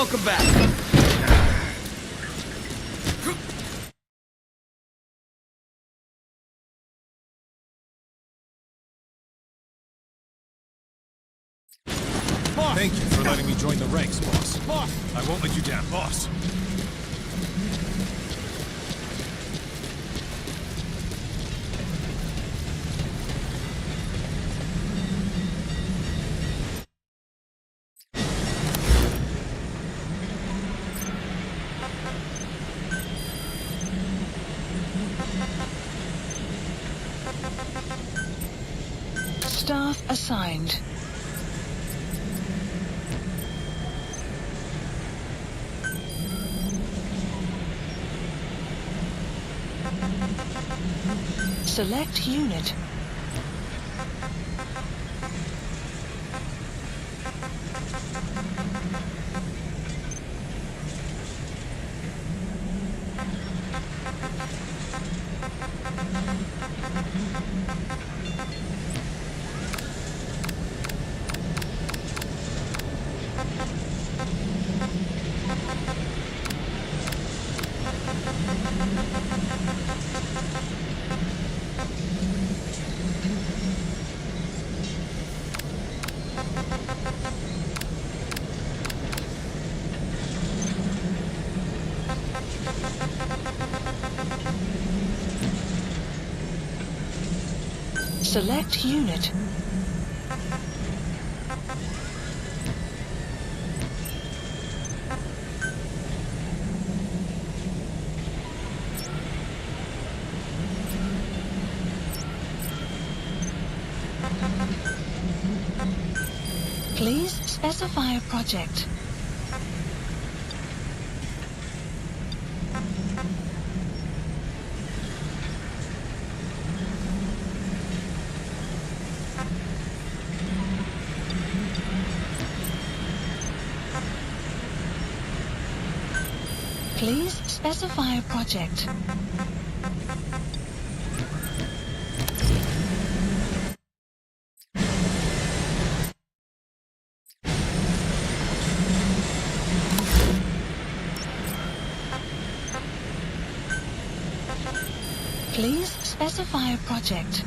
Welcome back. Boss! Thank you for letting me join the ranks, boss. Boss! I won't let you down, boss. Staff assigned. Select unit. Select unit. Please specify a project. Please specify a project. Please specify a project.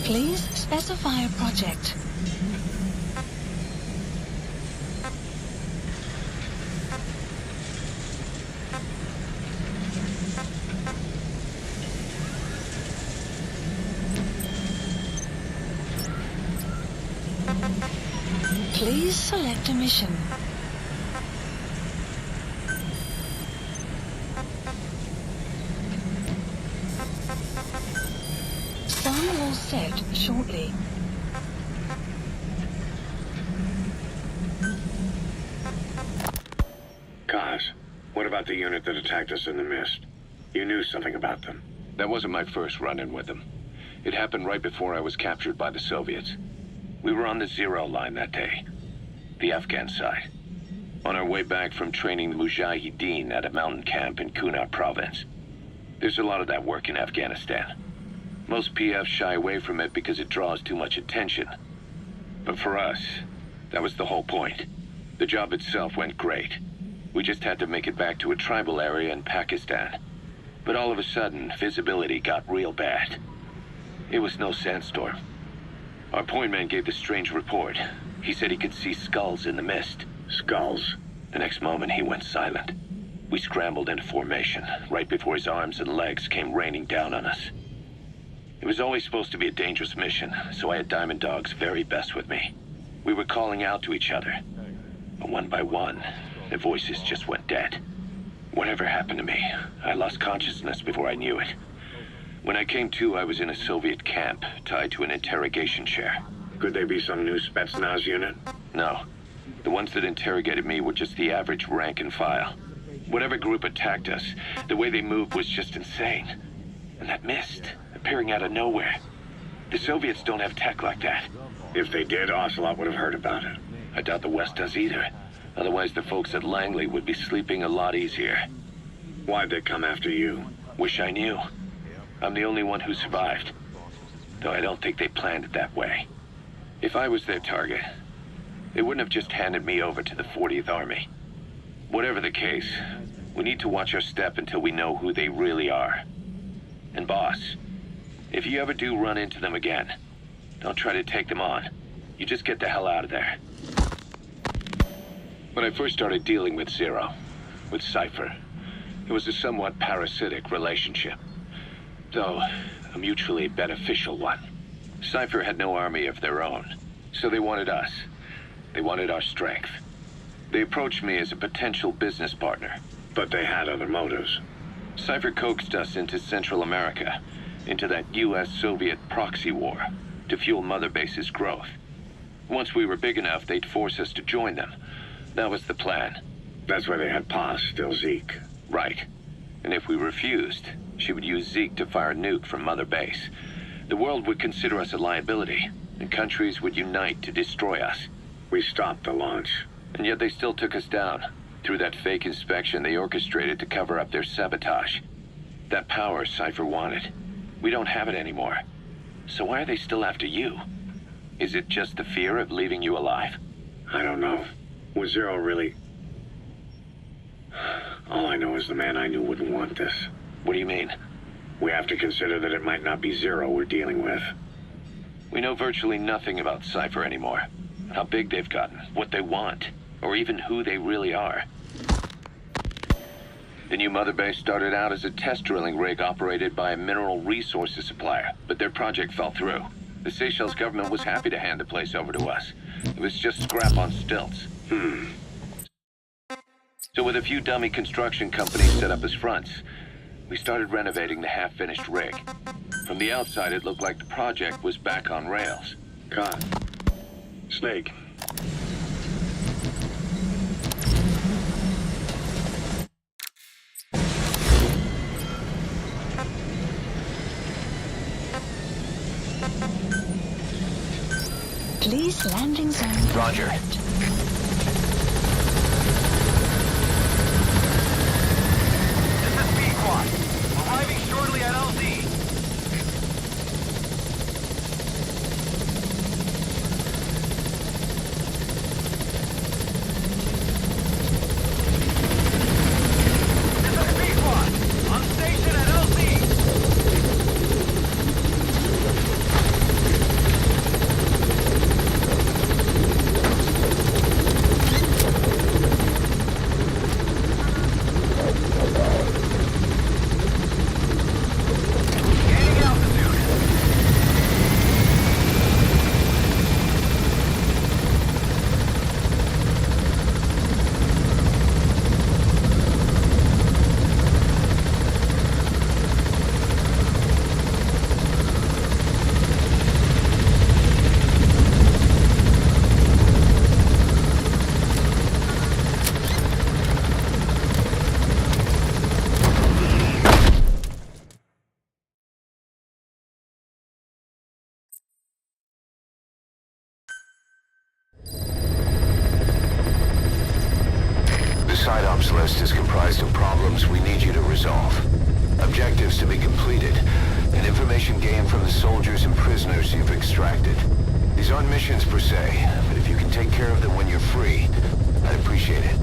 Please specify a project. Please select a mission. Sun will set shortly. Gosh, What about the unit that attacked us in the mist? You knew something about them. That wasn't my first run-in with them. It happened right before I was captured by the Soviets. We were on the Zero line that day, the Afghan side, on our way back from training the Mujahideen at a mountain camp in Kunar province. There's a lot of that work in Afghanistan. Most PFs shy away from it because it draws too much attention. But for us, that was the whole point. The job itself went great. We just had to make it back to a tribal area in Pakistan. But all of a sudden, visibility got real bad. It was no sandstorm. Our point man gave this strange report. He said he could see skulls in the mist. Skulls? The next moment, he went silent. We scrambled into formation, right before his arms and legs came raining down on us. It was always supposed to be a dangerous mission, so I had Diamond Dog's very best with me. We were calling out to each other. But one by one, the voices just went dead. Whatever happened to me, I lost consciousness before I knew it. When I came to, I was in a Soviet camp, tied to an interrogation chair. Could they be some new Spetsnaz unit? No. The ones that interrogated me were just the average rank and file. Whatever group attacked us, the way they moved was just insane. And that mist, appearing out of nowhere. The Soviets don't have tech like that. If they did, Ocelot would have heard about it. I doubt the West does either. Otherwise, the folks at Langley would be sleeping a lot easier. Why'd they come after you? Wish I knew. I'm the only one who survived. Though I don't think they planned it that way. If I was their target, they wouldn't have just handed me over to the 40th Army. Whatever the case, we need to watch our step until we know who they really are. And boss, if you ever do run into them again, don't try to take them on. You just get the hell out of there. When I first started dealing with Zero, with Cypher, it was a somewhat parasitic relationship. Though, a mutually beneficial one. Cypher had no army of their own, so they wanted us. They wanted our strength. They approached me as a potential business partner. But they had other motives. Cypher coaxed us into Central America, into that US-Soviet proxy war, to fuel Mother Base's growth. Once we were big enough, they'd force us to join them. That was the plan. That's why they had Paz, still Zeke. Right. And if we refused, she would use Zeke to fire a nuke from Mother Base. The world would consider us a liability, and countries would unite to destroy us. We stopped the launch. And yet they still took us down. Through that fake inspection they orchestrated to cover up their sabotage. That power Cypher wanted. We don't have it anymore. So why are they still after you? Is it just the fear of leaving you alive? I don't know. Was Zero really... All I know is the man I knew wouldn't want this. What do you mean? We have to consider that it might not be Zero we're dealing with. We know virtually nothing about Cypher anymore. How big they've gotten, what they want, or even who they really are. The new Mother Base started out as a test drilling rig operated by a mineral resources supplier, but their project fell through. The Seychelles government was happy to hand the place over to us. It was just scrap on stilts. So with a few dummy construction companies set up as fronts, we started renovating the half-finished rig. From the outside, it looked like the project was back on rails. Cut. Snake. Please landing zone. Roger. correct. This is B-Quad. Arriving shortly at LZ. This is B-Quad. On station at LZ. side ops list is comprised of problems we need you to resolve. Objectives to be completed, and information gained from the soldiers and prisoners you've extracted. These aren't missions per se, but if you can take care of them when you're free, I'd appreciate it.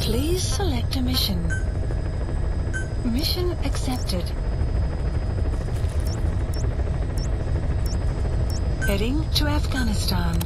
Please select a mission. Mission accepted. Heading to Afghanistan.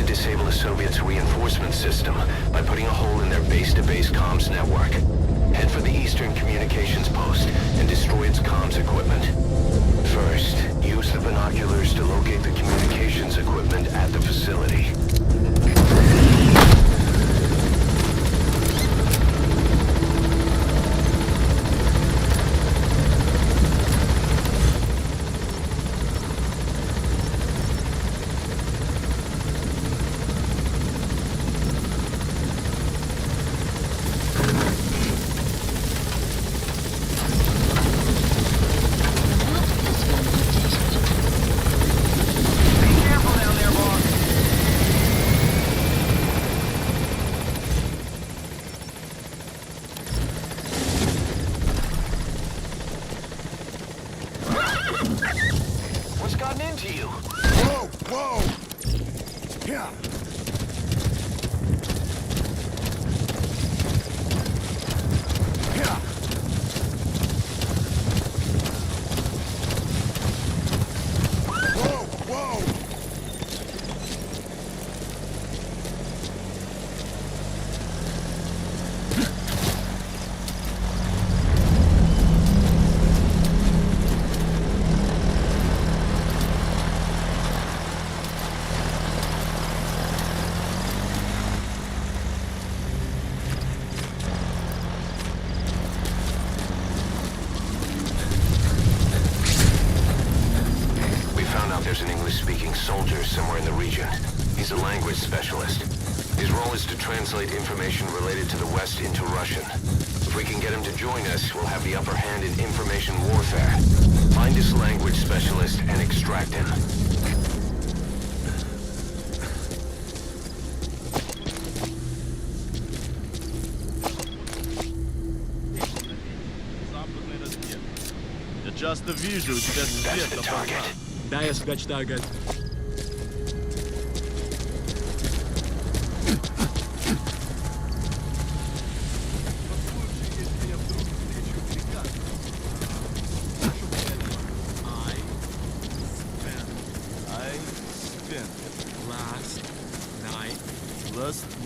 Disable the Soviets' reinforcement system by putting a hole in their base-to-base comms network. Head for the Eastern Communications Post and destroy its comms equipment. First, use the binoculars to locate the communications equipment at the facility. What's gotten into you? Whoa! Whoa! Yeah. Yeah. Whoa! Whoa! There's an English-speaking soldier somewhere in the region. He's a language specialist. His role is to translate information related to the West into Russian. If we can get him to join us, we'll have the upper hand in information warfare. Find this language specialist and extract him. Я часто вижу, у тебя свет на глазах. Да, я всегда читаю, Гайд.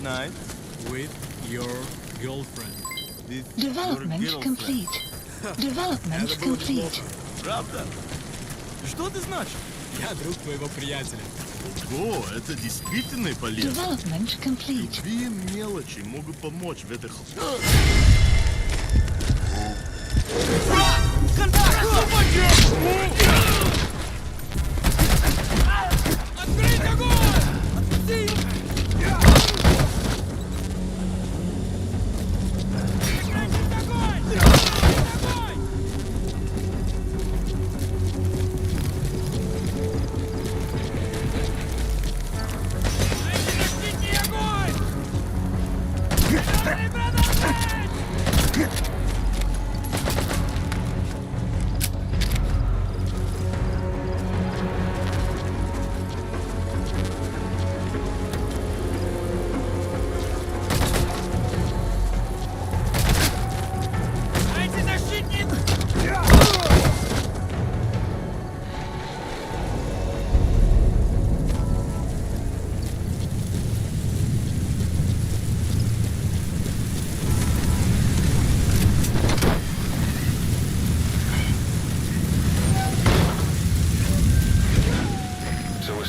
night with your girlfriend. with Development your girlfriend. complete. Development complete. Правда? Что это значит? Я друг твоего приятеля. Ого, это действительно полезно. Development complete. Какие мелочи могут помочь в этой... Открыть огонь!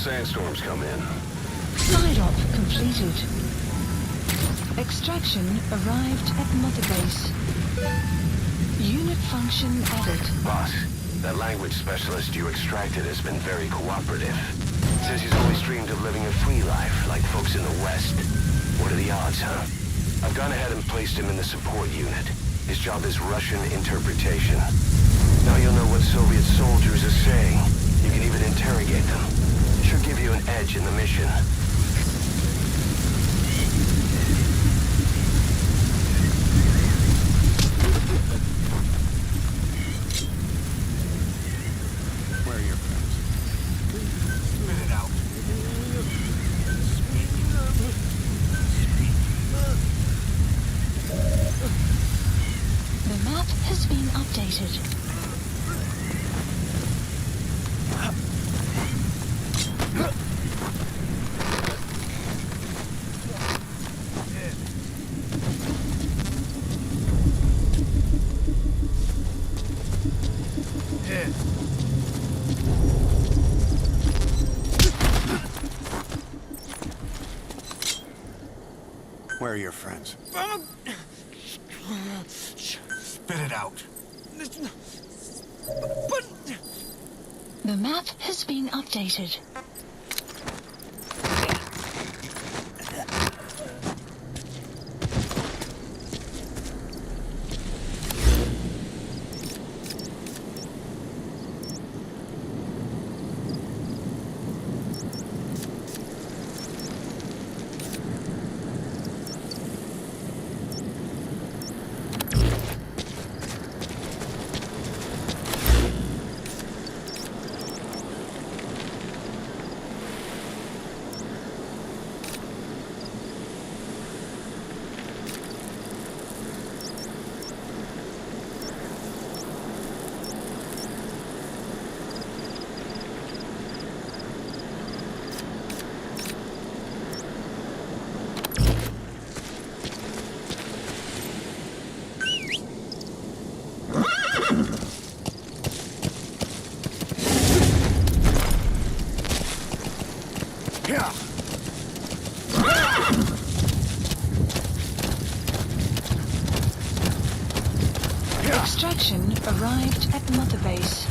Sandstorms come in. Side op completed. Extraction arrived at Mother Base. Unit function added. Boss, that language specialist you extracted has been very cooperative. Says he's always dreamed of living a free life, like folks in the West. What are the odds, huh? I've gone ahead and placed him in the support unit. His job is Russian interpretation. Now you'll know what Soviet soldiers are saying. You can even interrogate them. Should give you an edge in the mission. Where are your friends? Spit it out. The map has been updated. Where are your friends? Spit it out. The map has been updated. Extraction arrived at Mother Base.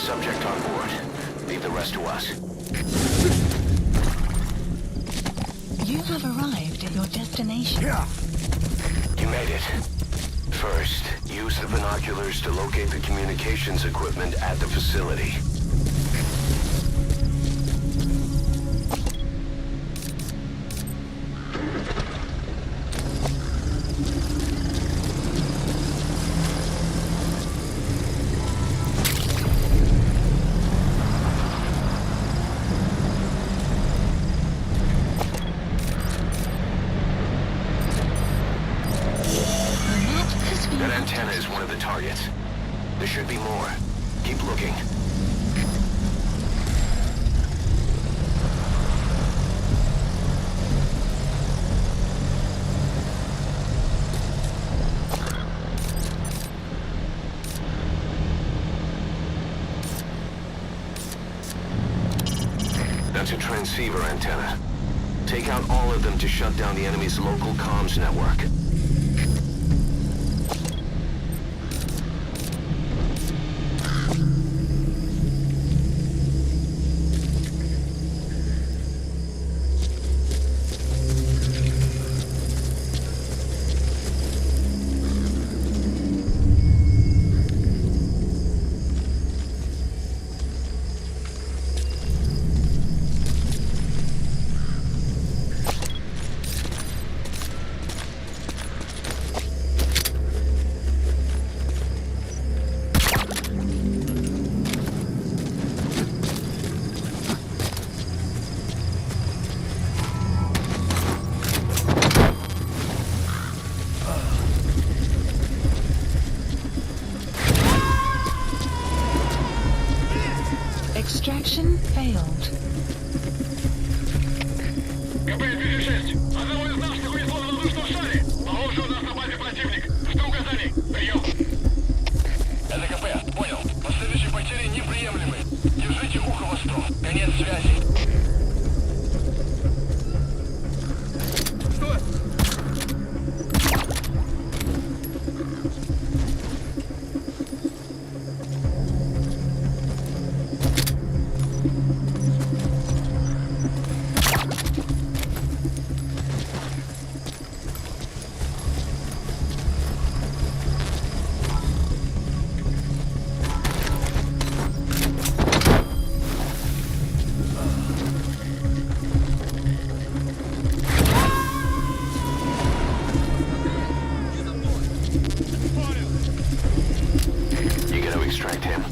subject on board. Leave the rest to us. You have arrived at your destination. You made it. First, use the binoculars to locate the communications equipment at the facility. That antenna is one of the targets. There should be more. Keep looking. That's a transceiver antenna. Take out all of them to shut down the enemy's local comms network. Extraction failed. КП-206. Одного из нас выслал в воздушном шаре. Похоже, у нас на базе противник. Жду указаний. Прием. Это КП. Понял. Последующие потери неприемлемы. Держите ухо востро. Конец связи. Что? You gotta extract him.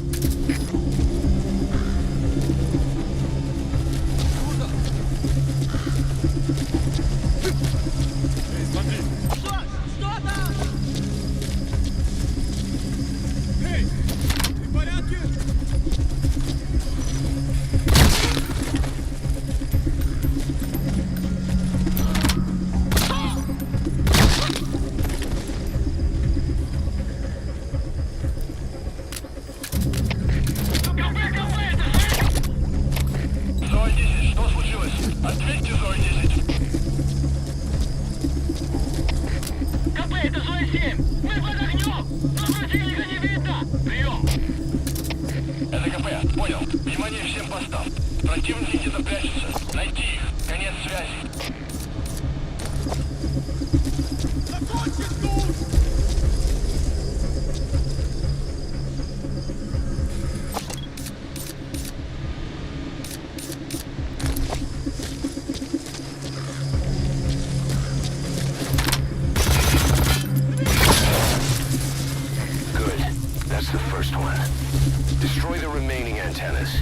Эй, ты в порядке? Зоя-10, что случилось? Ответьте, Зоя-10. КП, это Зоя-7. Мы под огнем. Но противника не видно. Прием. Это КП. Понял. Внимание всем постам. Противники где-то прячутся. Найти их. Конец связи. Закончить тут! Good. That's the first one. Destroy the remaining antennas.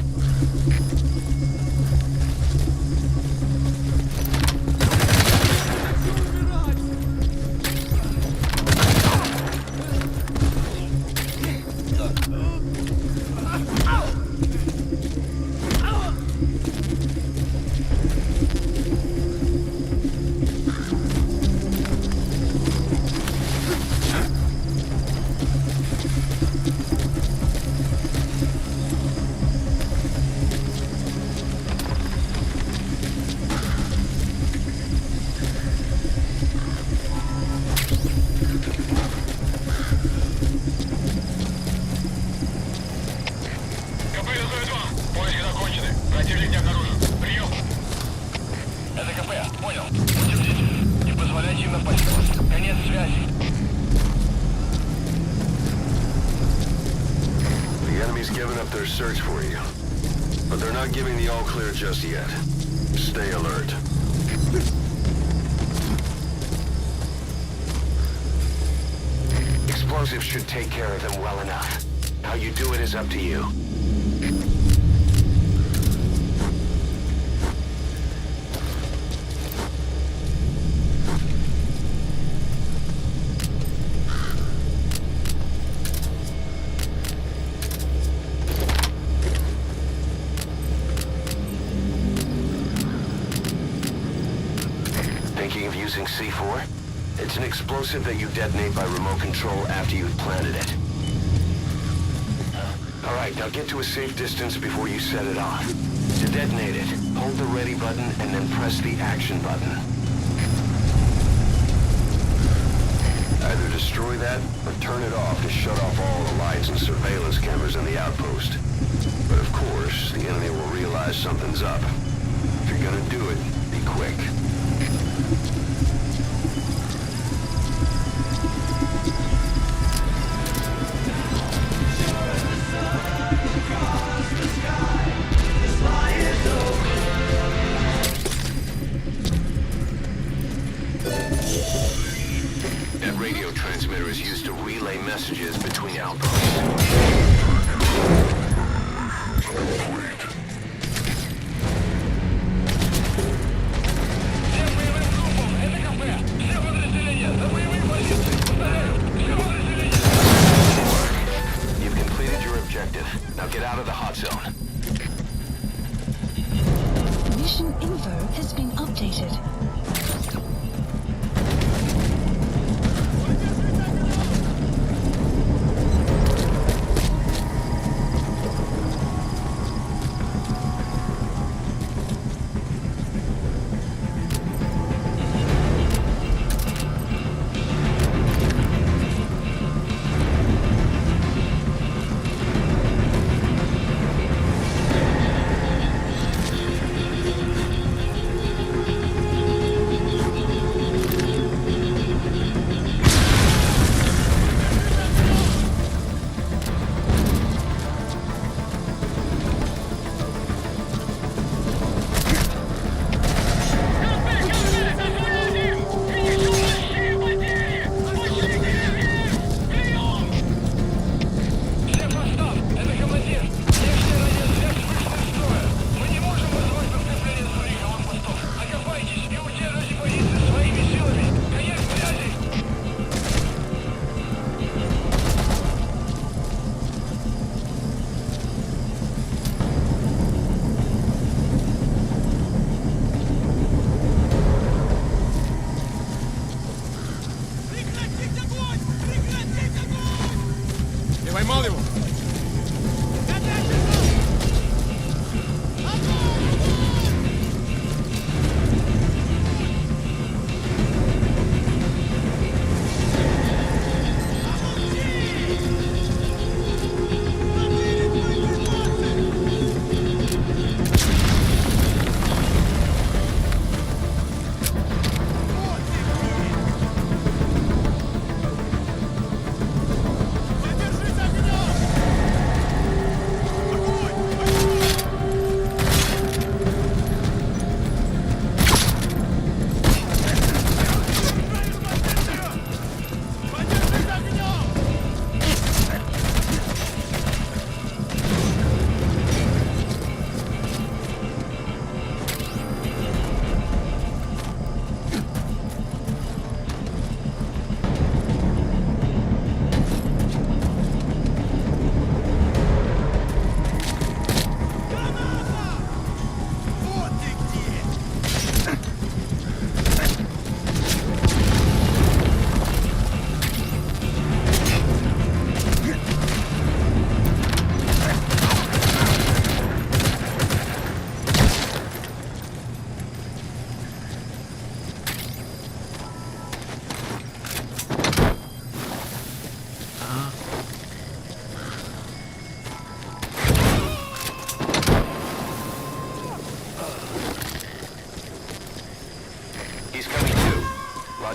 Поиски закончены. Противник не обнаружен. Прием. Это КП. Понял. Будьте бдительны. Не позволяйте им напасть на вас. Конец связи. The enemy's given up their search for you. But they're not giving the all-clear just yet. Stay alert. Explosives should take care of them well enough. How you do it is up to you. Thinking of using C4? It's an explosive that you detonate by remote control after you've planted it. Alright, now get to a safe distance before you set it off. To detonate it, hold the ready button and then press the action button. Either destroy that or turn it off to shut off all the lights and surveillance cameras in the outpost. But of course, the enemy will realize something's up. If you're gonna do it, be quick. That radio transmitter is used to relay messages between outposts. You've completed your objective. Now get out of the hot zone. Mission info has been updated.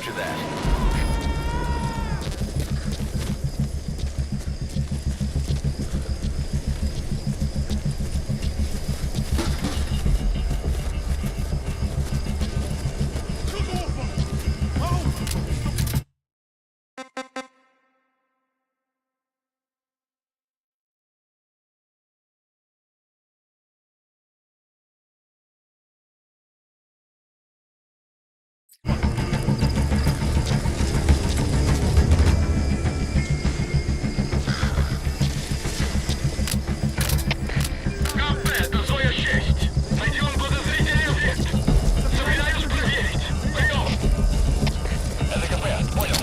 Roger that. КП, это Зоя-6. Найден подозрительный объект. Собираюсь проверить. Прием. Это КП, понял.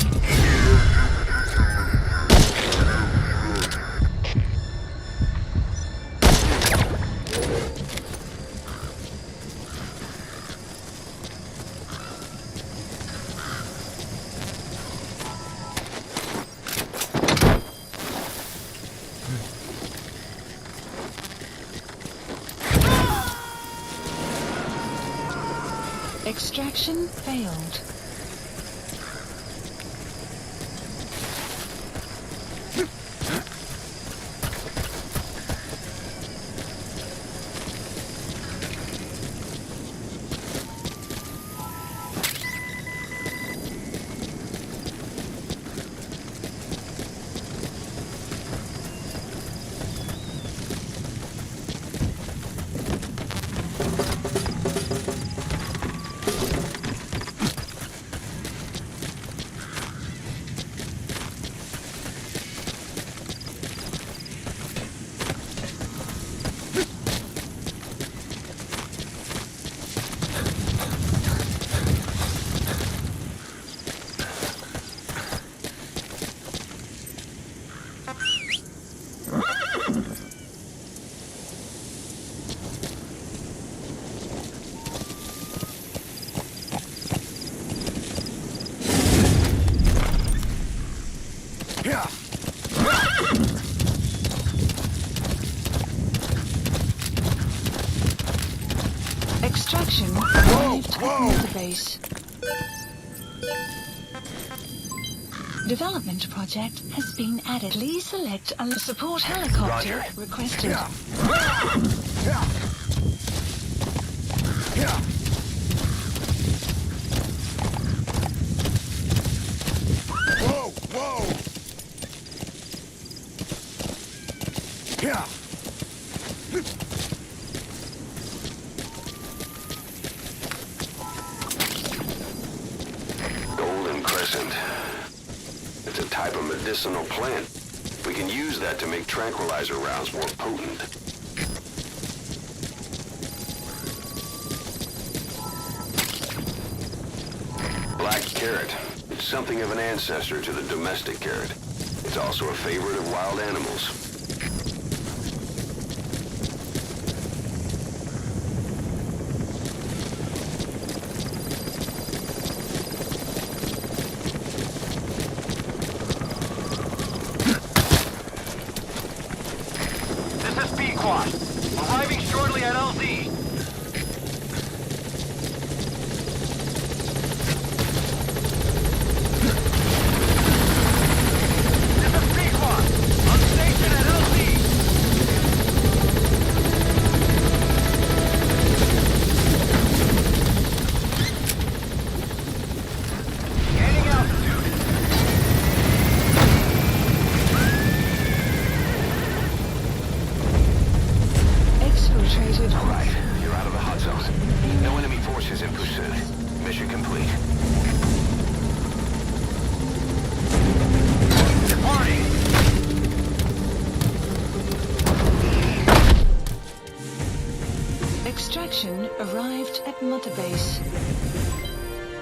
Extraction failed. Extraction arrived at Mother Base. Development project has been added. Please select a support helicopter requested. Whoa, whoa! Yeah. Golden Crescent. It's a type of medicinal plant. We can use that to make tranquilizer rounds more potent. Black carrot. It's something of an ancestor to the domestic carrot. It's also a favorite of wild animals. This is B-Quad. Arriving shortly at LZ. This is B-Quad. On station at LZ. Gaining altitude. Exfiltrated. All right, you're out of the hot zone. No enemy forces in pursuit. Mission complete. Departing. Extraction arrived at Mother Base.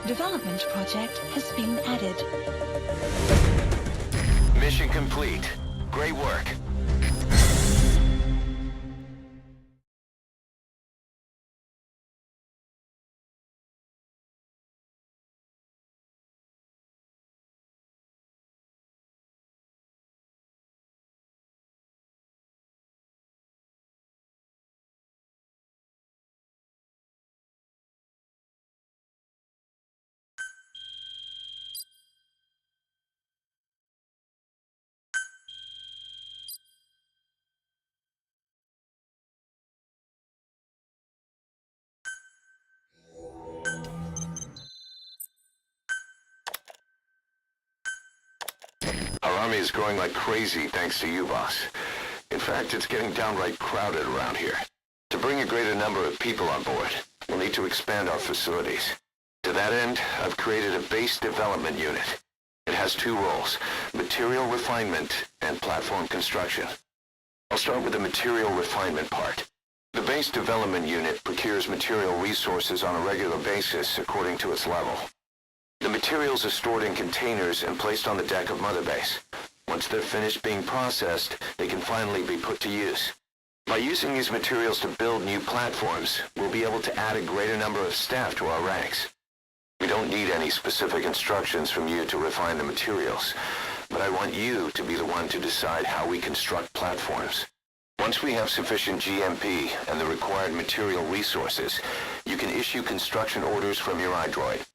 Development project has been added. Mission complete. Great work. army is growing like crazy thanks to you, boss. In fact, it's getting downright crowded around here. To bring a greater number of people on board, we'll need to expand our facilities. To that end, I've created a base development unit. It has two roles, material refinement and platform construction. I'll start with the material refinement part. The base development unit procures material resources on a regular basis according to its level. The materials are stored in containers and placed on the deck of Mother Base. Once they're finished being processed, they can finally be put to use. By using these materials to build new platforms, we'll be able to add a greater number of staff to our ranks. We don't need any specific instructions from you to refine the materials, but I want you to be the one to decide how we construct platforms. Once we have sufficient GMP and the required material resources, you can issue construction orders from your iDroid.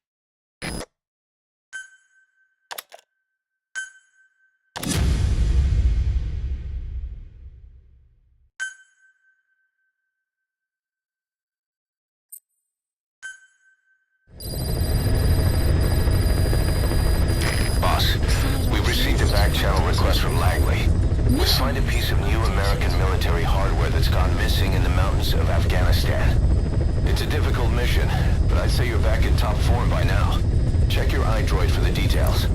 We've received a back-channel request from Langley. We find a piece of new American military hardware that's gone missing in the mountains of Afghanistan. It's a difficult mission, but I'd say you're back in top form by now. Check your iDroid for the details.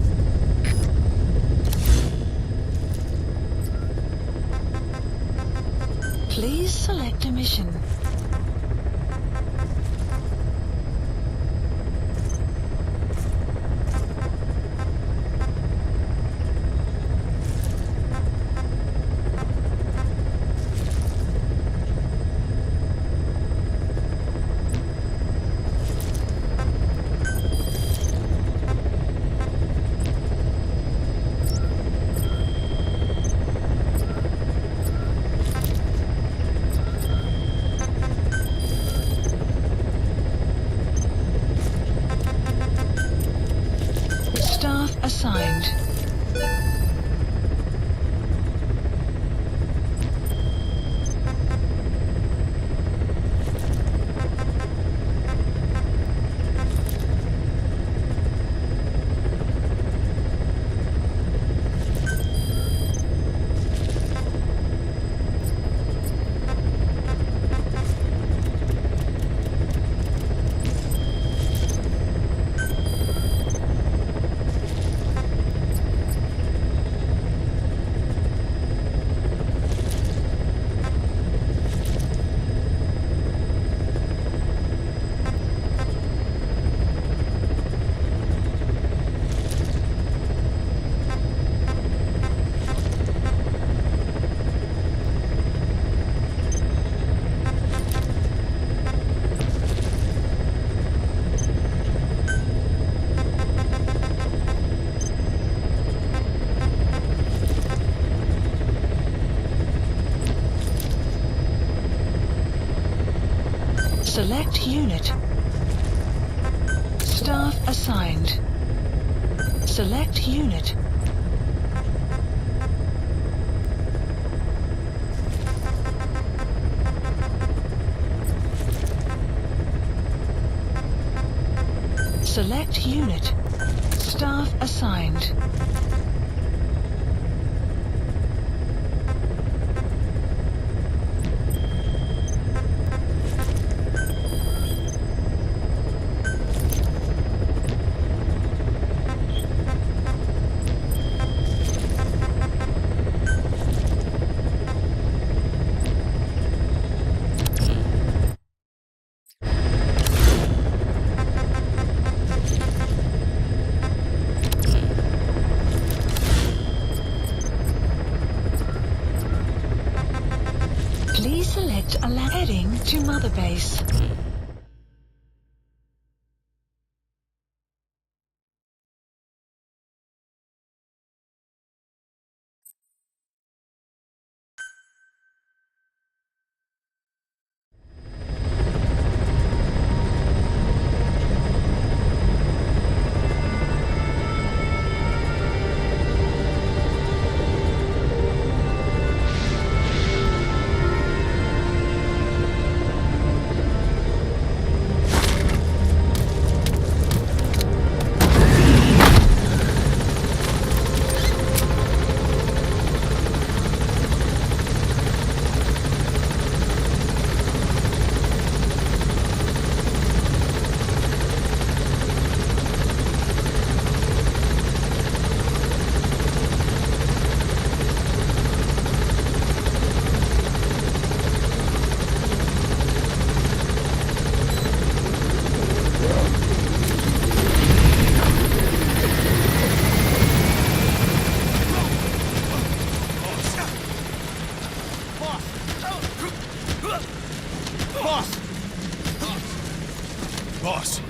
Please select a mission. Staff assigned. Select unit. Staff assigned. Select unit. Select unit. Staff assigned. Please select a heading to Mother Base. Boss! Boss,